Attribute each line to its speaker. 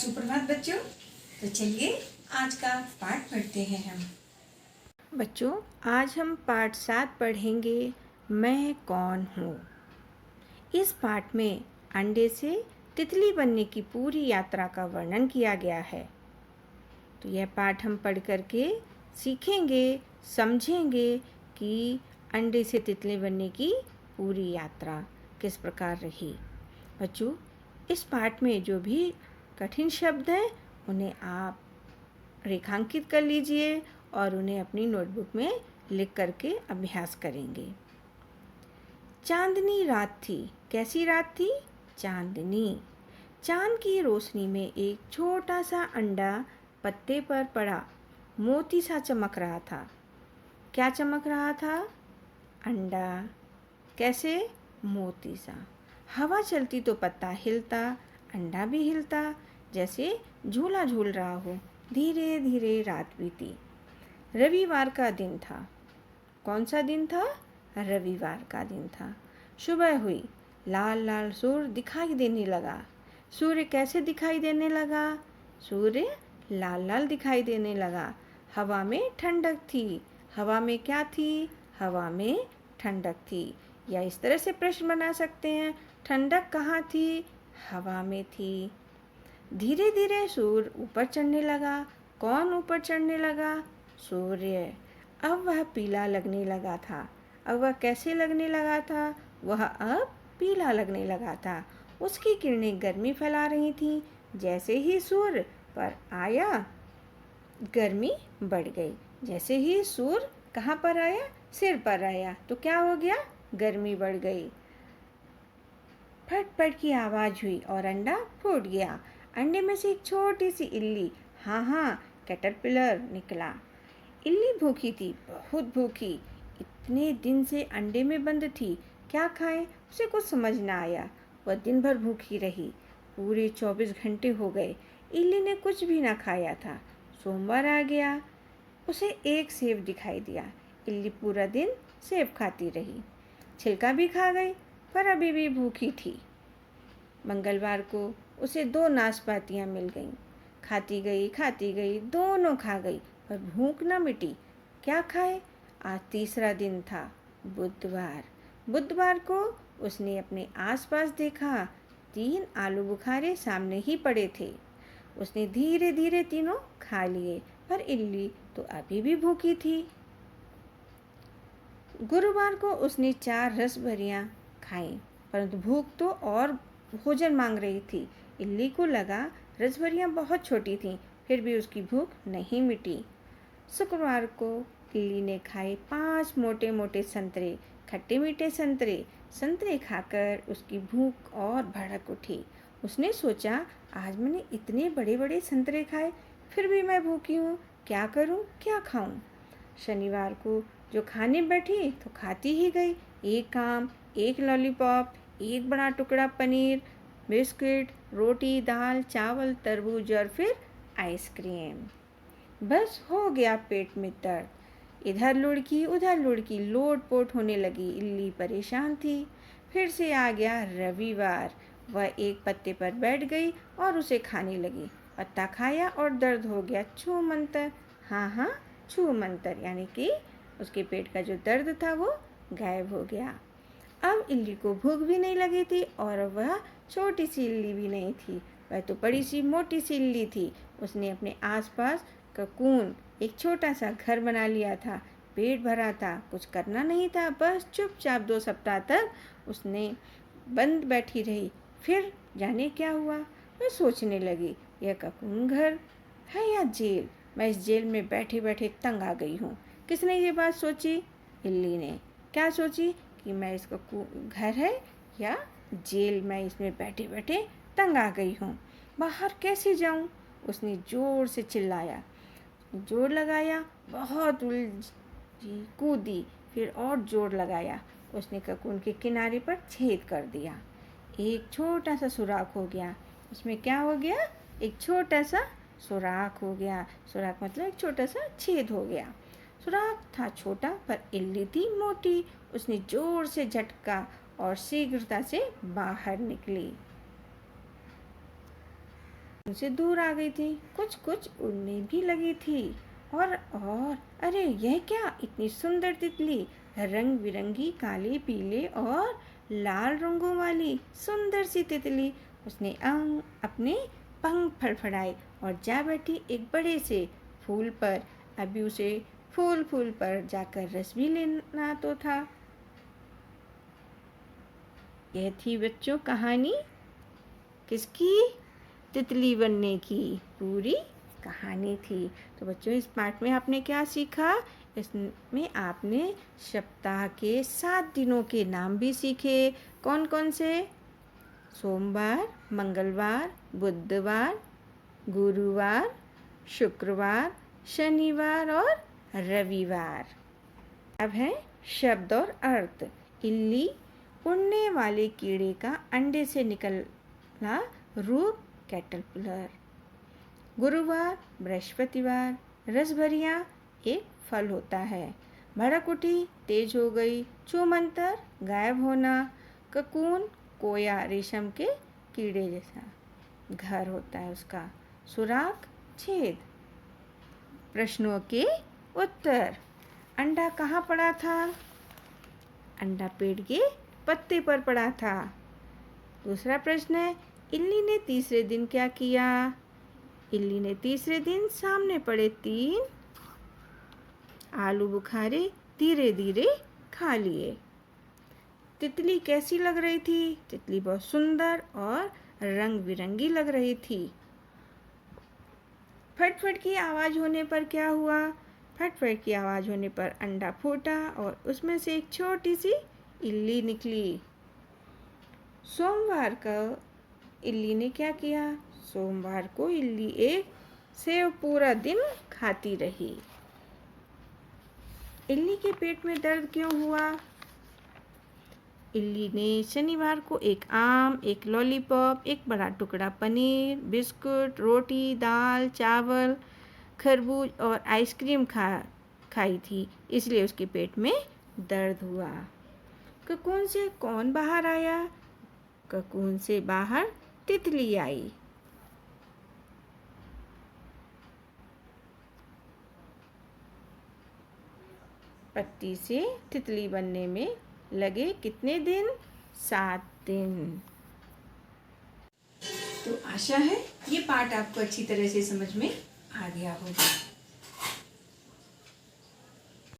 Speaker 1: सुप्रभात बच्चों। तो चलिए आज का पाठ पढ़ते हैं हम।
Speaker 2: बच्चों, आज हम पाठ 7 पढ़ेंगे, मैं कौन हूँ। इस पाठ में अंडे से तितली बनने की पूरी यात्रा का वर्णन किया गया है। तो यह पाठ हम पढ़ करके सीखेंगे, समझेंगे कि अंडे से तितली बनने की पूरी यात्रा किस प्रकार रही। बच्चों, इस पाठ में जो भी कठिन शब्द हैं उन्हें आप रेखांकित कर लीजिए और उन्हें अपनी नोटबुक में लिख करके अभ्यास करेंगे। चांदनी रात थी। कैसी रात थी? चांदनी। चांद की रोशनी में एक छोटा सा अंडा पत्ते पर पड़ा मोती सा चमक रहा था। क्या चमक रहा था? अंडा। कैसे? मोती सा। हवा चलती तो पत्ता हिलता, अंडा भी हिलता, जैसे झूला झूल रहा हो। धीरे धीरे रात बीती। रविवार का दिन था। कौन सा दिन था? रविवार का दिन था। सुबह हुई। लाल लाल सूर्य दिखाई देने लगा। सूर्य कैसे दिखाई देने लगा? सूर्य लाल लाल दिखाई देने लगा। हवा में ठंडक थी। हवा में क्या थी? हवा में ठंडक थी। या इस तरह से प्रश्न बना सकते हैं, ठंडक कहाँ थी? हवा में थी। धीरे धीरे सूर्य ऊपर चढ़ने लगा। कौन ऊपर चढ़ने लगा? सूर्य। अब वह पीला लगने लगा था। अब वह कैसे लगने लगा था? वह अब पीला लगने लगा था। उसकी किरणें गर्मी फैला रही थीं। जैसे ही सूर्य पर आया, गर्मी बढ़ गई। जैसे ही सूर्य कहाँ पर आया? सिर पर आया, तो क्या हो गया? गर्मी बढ़ गई। फट फट की आवाज़ हुई और अंडा फूट गया। अंडे में से एक छोटी सी इल्ली, हाँ कैटरपिलर निकला। इल्ली भूखी थी, बहुत भूखी। इतने दिन से अंडे में बंद थी, क्या खाए उसे कुछ समझ न आया। वह दिन भर भूखी रही। पूरे 24 घंटे हो गए, इल्ली ने कुछ भी ना खाया था। सोमवार आ गया, उसे एक सेब दिखाई दिया। इल्ली पूरा दिन सेब खाती रही, छिलका भी खा गई, पर अभी भी भूखी थी। मंगलवार को उसे 2 नाशपातियाँ मिल गईं। खाती गई, दोनों खा गई, पर भूख न मिटी। क्या खाए? आज तीसरा दिन था, बुधवार। बुधवार को उसने अपने आसपास देखा, 3 आलू बुखारे सामने ही पड़े थे। उसने धीरे धीरे तीनों खा लिए, पर इल्ली तो अभी भी भूखी थी। गुरुवार को उसने 4 रसभरियाँ खाईं, परंतु भूख तो और भोजन मांग रही थी। इल्ली को लगा रसभरियाँ बहुत छोटी थीं, फिर भी उसकी भूख नहीं मिटी। शुक्रवार को इल्ली ने खाए 5 मोटे मोटे संतरे, खट्टे मीठे संतरे। संतरे खाकर उसकी भूख और भड़क उठी। उसने सोचा, आज मैंने इतने बड़े बड़े संतरे खाए, फिर भी मैं भूखी हूँ, क्या करूँ, क्या खाऊँ? शनिवार को जो खाने बैठी तो खाती ही गई। एक आम, एक लॉलीपॉप, एक बड़ा टुकड़ा पनीर, बिस्किट, रोटी, दाल, चावल, तरबूज और फिर आइसक्रीम। बस हो गया पेट में दर्द। इधर लुढ़की उधर लुढ़की, लोट पोट होने लगी। इल्ली परेशान थी। फिर से आ गया रविवार। वह एक पत्ते पर बैठ गई और उसे खाने लगी। पत्ता खाया और दर्द हो गया। छू मंतर, हाँ छू मंतर, यानी कि उसके पेट का जो दर्द था वो गायब हो गया। अब इल्ली को भूख भी नहीं लगी थी और वह छोटी सी इल्ली भी नहीं थी, वह तो बड़ी सी मोटी सी इल्ली थी। उसने अपने आसपास ककून, एक छोटा सा घर बना लिया था। पेट भरा था, कुछ करना नहीं था, बस चुपचाप 2 सप्ताह तक उसने बंद बैठी रही। फिर जाने क्या हुआ, मैं सोचने लगी, यह ककून घर है या जेल? मैं इस जेल में बैठे बैठे तंग आ गई हूँ। किसने ये बात सोची? इल्ली ने। क्या सोची? कि मैं इसका घर है या जेल, मैं इसमें बैठे बैठे तंग आ गई हूँ, बाहर कैसे जाऊँ? उसने ज़ोर से चिल्लाया, जोर लगाया, बहुत उलझी, कूदी, फिर और जोर लगाया। उसने ककून के किनारे पर छेद कर दिया। एक छोटा सा सुराख हो गया। उसमें क्या हो गया? एक छोटा सा सुराख हो गया। सुराख मतलब एक छोटा सा छेद हो गया। सुराख था छोटा, पर इल्ली थी मोटी। उसने जोर से झटका और शीघ्रता से बाहर निकली। उनसे दूर आ गई थी, कुछ कुछ उड़ने भी लगी थी। और अरे यह क्या, इतनी सुंदर तितली, रंग बिरंगी काले पीले और लाल रंगों वाली सुंदर सी तितली। उसने अपने पंख फड़फड़ाए और जा बैठी एक बड़े से फूल पर। अभी उसे फूल पर जाकर रस भी लेना तो था। यह थी बच्चों कहानी किसकी? तितली बनने की पूरी कहानी थी। तो बच्चों इस पाठ में आपने क्या सीखा? इसमें आपने सप्ताह के 7 दिनों के नाम भी सीखे। कौन कौन से? सोमवार, मंगलवार, बुधवार, गुरुवार, शुक्रवार, शनिवार और रविवार। अब है शब्द और अर्थ। इल्ली, उड़ने वाले कीड़े का अंडे से निकला रूप कैटरपिलर। गुरुवार, बृहस्पतिवार, रसभरिया एक फल होता है। भड़कुटी, तेज हो गई। चूमंतर, गायब होना। ककून, कोया, रेशम के कीड़े जैसा घर होता है उसका। सुराख, छेद। प्रश्नों के उत्तर। अंडा कहाँ पड़ा था? अंडा पेड़ के पत्ते पर पड़ा था। दूसरा प्रश्न है, इल्ली ने तीसरे दिन क्या किया? इल्ली ने तीसरे दिन सामने पड़े 3 आलू बुखारे धीरे धीरे खा लिए। तितली कैसी लग रही थी? तितली बहुत सुंदर और रंग बिरंगी लग रही थी। फटफट की आवाज़ होने पर क्या हुआ? फटफट की आवाज़ होने पर अंडा फूटा और उसमें से एक छोटी सी इल्ली निकली। सोमवार को इल्ली ने क्या किया? सोमवार को इल्ली एक सेव पूरा दिन खाती रही। इल्ली के पेट में दर्द क्यों हुआ? इल्ली ने शनिवार को एक आम, एक लॉलीपॉप, एक बड़ा टुकड़ा पनीर, बिस्कुट, रोटी, दाल, चावल, खरबूज और आइसक्रीम खाई थी, इसलिए उसके पेट में दर्द हुआ। ककून से कौन बाहर आया? ककून से बाहर तितली आई। पत्ती से तितली बनने में लगे कितने दिन? 7 दिन।
Speaker 1: तो आशा है ये पाठ आपको अच्छी तरह से समझ में आ गया होगा।